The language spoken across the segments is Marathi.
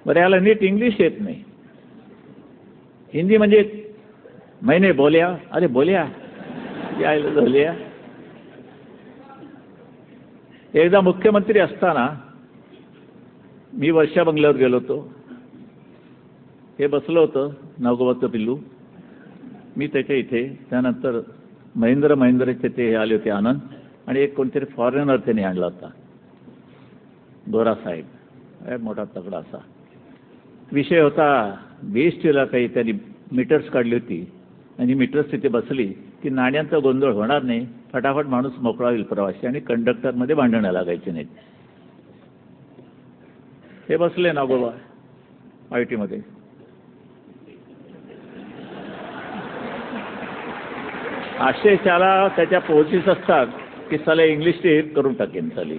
बरं याला नीट इंग्लिश येत नाही. हिंदी म्हणजे मैंने बोल्या, अरे बोल्या यायला बोल्या. एकदा मुख्यमंत्री असताना मी वर्षा बंगल्यावर गेलो होतो. हे बसलं होतं नागोबाचं पिल्लू, मी त्याच्या इथे. त्यानंतर महेंद्रचे ते आले होते आनंद, आणि एक कोणतरी फॉरेनर त्यांनी आणला होता, गोरा साहेब, मोठा तगडा असा. विषय होता BSTला काही त्यांनी मीटर्स काढली होती, आणि मीटर्स तिथे बसली की नाण्यांचा गोंधळ होणार नाही, फटाफट माणूस मोकळा होईल प्रवासी, आणि कंडक्टरमध्ये भांडणं लागायची नाहीत. हे बसले नागोबा ITमध्ये. असे त्याला त्याच्या पोहोचीच असतात की साला इंग्लिश ते करून टाकेन चाली,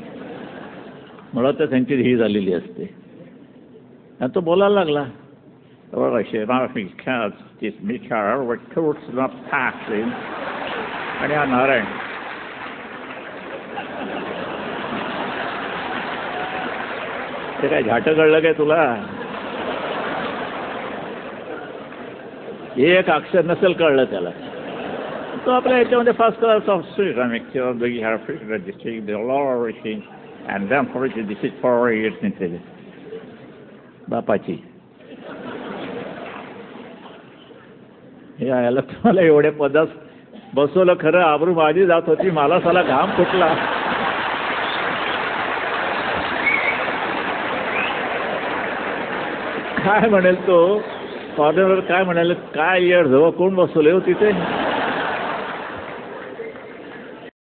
मुळात तर त्यांची ही झालेली असते. आणि तो बोलायला लागला, आणि हा नारायण ते काय झाटं कळलं काय तुला? एक अक्षर नसेल कळलं त्याला. तो आपल्या याच्यामध्ये फास्ट क्लास ऑफ स्ट्रीट बापाची हे याला तुम्हाला एवढ्या पदास बसवलं. खरं आबरू माझी जात होती, मला साला घाम फुटला. काय म्हणेल तो फॉरेनर, काय म्हणाले, काय येड जवळ कोण बसवले हो तिथे.